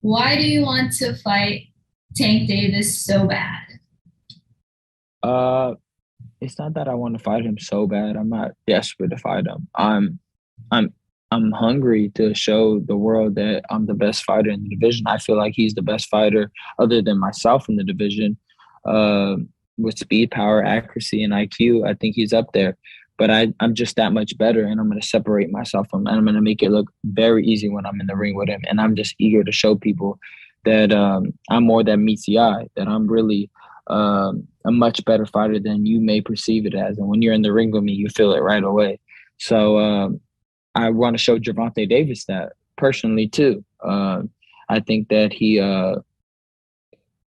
Why do you want to fight Tank Davis so bad? Uh, it's not that I want to fight him so bad. I'm not desperate to fight him. I'm I'm hungry to show the world that I'm the best fighter in the division. I feel like he's the best fighter other than myself in the division. Uh, with speed, power, accuracy, and IQ, I think he's up there. But I'm just that much better, and I'm going to separate myself from him. And I'm going to make it look very easy when I'm in the ring with him. And I'm just eager to show people that I'm more than meets the eye, that I'm really a much better fighter than you may perceive it as. And when you're in the ring with me, you feel it right away. So I want to show Gervonta Davis that personally too. I think that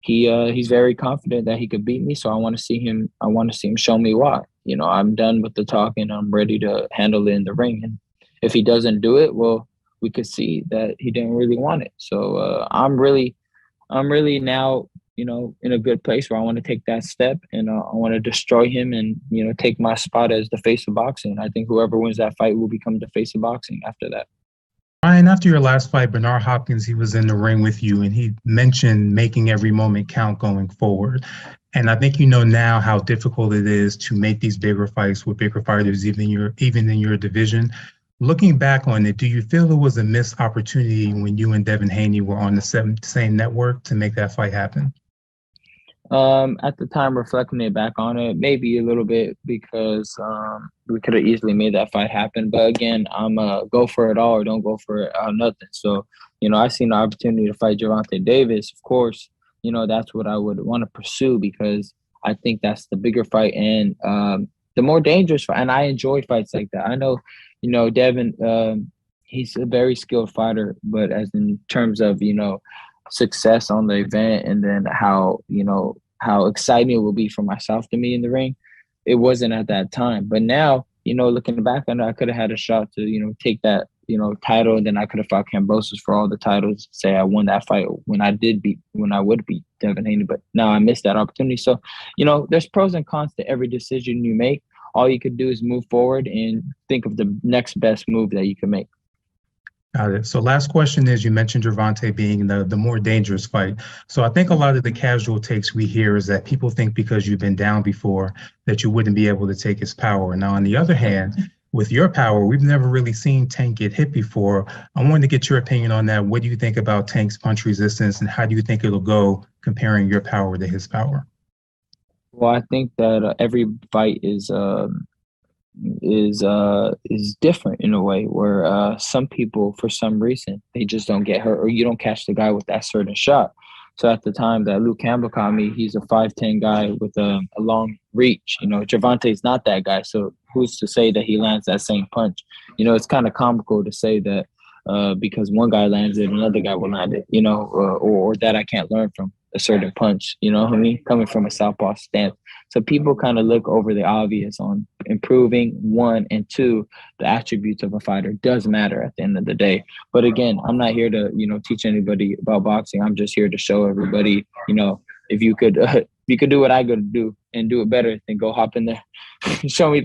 he's very confident that he could beat me. So I want to see him. I want to see him show me why. You know, I'm done with the talking. I'm ready to handle it in the ring. And if he doesn't do it, well, we could see that he didn't really want it. So I'm really now, in a good place where I want to take that step and I want to destroy him and, take my spot as the face of boxing. I think whoever wins that fight will become the face of boxing after that. Ryan, after your last fight, Bernard Hopkins, he was in the ring with you and he mentioned making every moment count going forward. And I think you know now how difficult it is to make these bigger fights with bigger fighters, even in your division. Looking back on it, do you feel it was a missed opportunity when you and Devin Haney were on the same network to make that fight happen? At the time, reflecting it back on it, maybe a little bit because we could have easily made that fight happen. But again, I'm go for it all or don't go for it nothing. So, I seen the opportunity to fight Gervonta Davis. Of course, that's what I would want to pursue because I think that's the bigger fight and the more dangerous fight. And I enjoy fights like that. I know, Devin, he's a very skilled fighter, but as in terms of, success on the event and then how exciting it will be for myself to be in the ring, it wasn't at that time. But now, looking back, I know I could have had a shot to, take that, title, and then I could have fought Kambosos for all the titles, say I won that fight when I would beat Devin Haney, but now I missed that opportunity. So, there's pros and cons to every decision you make. All you could do is move forward and think of the next best move that you can make. Got it. So last question is, you mentioned Gervonta being the more dangerous fight. So I think a lot of the casual takes we hear is that people think because you've been down before that you wouldn't be able to take his power. Now, on the other hand, with your power, we've never really seen Tank get hit before. I wanted to get your opinion on that. What do you think about Tank's punch resistance and how do you think it'll go comparing your power to his power? Well, I think that every fight is different in a way where some people, for some reason, they just don't get hurt or you don't catch the guy with that certain shot. So at the time that Luke Campbell caught me, he's a 5'10" guy with a long reach. Gervonta is not that guy. So who's to say that he lands that same punch? It's kind of comical to say that because one guy lands it, another guy will land it, or that I can't learn from a certain punch, you know what I mean? Coming from a southpaw stance. So people kind of look over the obvious on improving, one, and two, the attributes of a fighter does matter at the end of the day. But again, I'm not here to, teach anybody about boxing. I'm just here to show everybody, if you could do what I could do and do it better, then go hop in there. show me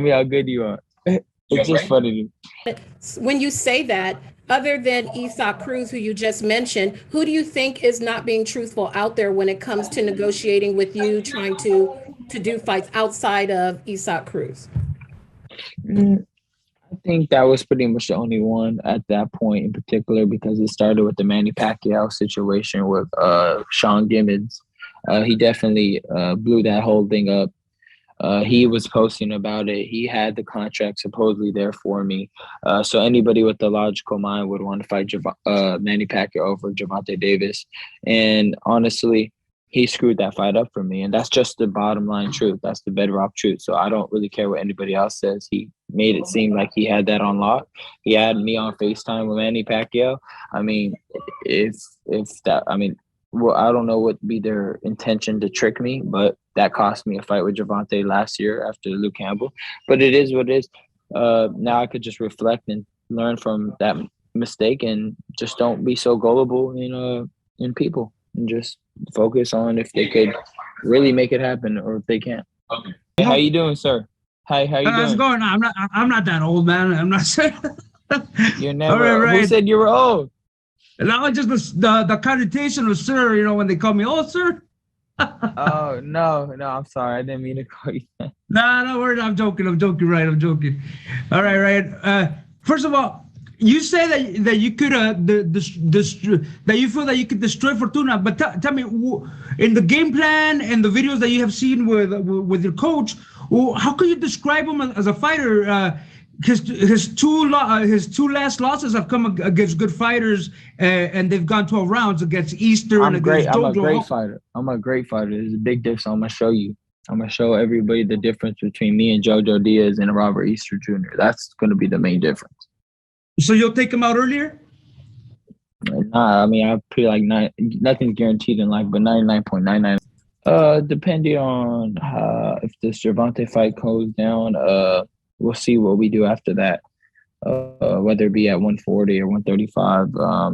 how good you are. It's just funny. When you say that, other than Isaac Cruz, who you just mentioned, who do you think is not being truthful out there when it comes to negotiating with you, trying to do fights outside of Isaac Cruz? I think that was pretty much the only one at that point in particular because it started with the Manny Pacquiao situation with Sean Gibbons. He definitely blew that whole thing up. He was posting about it. He had the contract supposedly there for me. So anybody with a logical mind would want to fight Manny Pacquiao over Gervonta Davis. And honestly, he screwed that fight up for me. And that's just the bottom line truth. That's the bedrock truth. So I don't really care what anybody else says. He made it seem like he had that on lock. He had me on FaceTime with Manny Pacquiao. I mean, well, I don't know what would be their intention to trick me, but that cost me a fight with Gervonta last year after Luke Campbell. But it is what it is. Now I could just reflect and learn from that mistake and just don't be so gullible in people and just focus on if they could really make it happen or if they can't. Okay. Hey, how you doing, sir? How you doing? How's it going? I'm not that old, man. I'm not saying. You're never. Right. Who said you were old? No, just the connotation of sir, you know, when they call me, oh, sir. Oh, no, I'm sorry. I didn't mean to call you that. Nah, no, I'm joking, right? I'm joking. All right, Ryan. First of all, you say that you could that you feel that you could destroy Fortuna, but tell me, in the game plan and the videos that you have seen with your coach, how could you describe him as a fighter? His two last losses have come against good fighters, and they've gone 12 rounds against Eastern. I'm great. Against I'm a Jojo. great fighter. I'm a great fighter. There's a big difference. I'm gonna show you. I'm gonna show everybody the difference between me and Jojo Diaz and Robert Easter Jr. That's gonna be the main difference. So you'll take him out earlier? Nah, I mean, I feel like nothing's guaranteed in life, but 99.99. Depending on if this Gervonta fight goes down, we'll see what we do after that. Whether it be at 140 or 135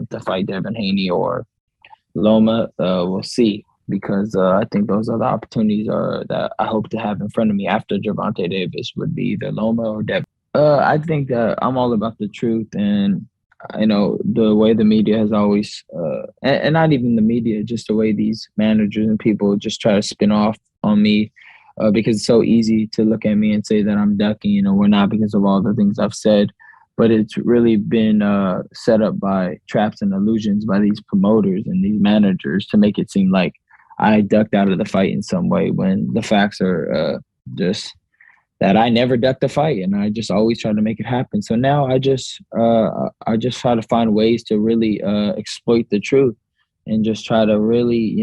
to fight Devin Haney or Loma, we'll see. Because I think those other opportunities that I hope to have in front of me after Gervonta Davis would be either Loma or Devin. I think that I'm all about the truth, and I know the way the media has always, and not even the media, just the way these managers and people just try to spin off on me, because it's so easy to look at me and say that I'm ducking, we're not because of all the things I've said, but it's really been set up by traps and illusions by these promoters and these managers to make it seem like I ducked out of the fight in some way, when the facts are just that I never ducked the fight, and I just always try to make it happen. So now I just try to find ways to really exploit the truth, and just try to really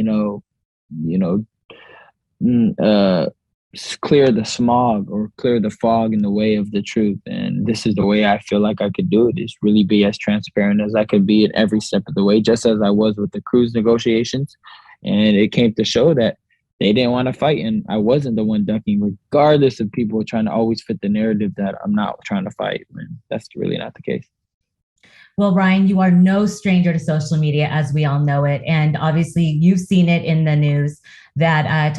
clear the smog or clear the fog in the way of the truth. And this is the way I feel like I could do it, is really be as transparent as I could be at every step of the way, just as I was with the Cruz negotiations. And it came to show that they didn't want to fight, and I wasn't the one ducking, regardless of people trying to always fit the narrative that I'm not trying to fight. And that's really not the case. Well, Ryan, you are no stranger to social media, as we all know it. And obviously you've seen it in the news that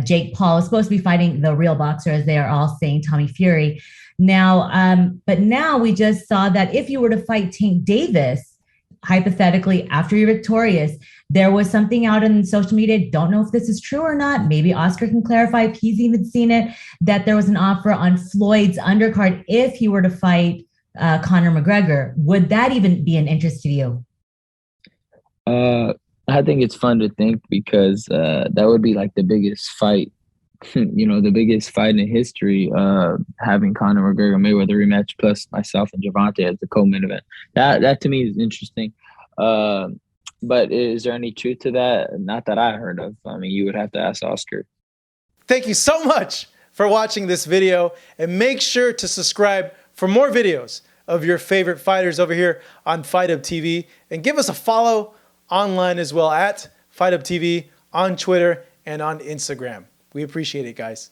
Jake Paul is supposed to be fighting the real boxer, as they are all saying, Tommy Fury. Now, but now we just saw that if you were to fight Tank Davis, hypothetically, after you're victorious, there was something out in social media, don't know if this is true or not, maybe Oscar can clarify if he's even seen it, that there was an offer on Floyd's undercard if he were to fight Conor McGregor. Would that even be an interest to you? I think it's fun to think, because that would be like the biggest fight, the biggest fight in history, having Conor McGregor Mayweather rematch plus myself and Gervonta as the co-main event. That to me is interesting. But is there any truth to that? Not that I heard of. I mean, you would have to ask Oscar. Thank you so much for watching this video, and make sure to subscribe for more videos of your favorite fighters over here on Fight Up TV, and give us a follow online as well at Fight Up TV on Twitter and on Instagram. We appreciate it, guys.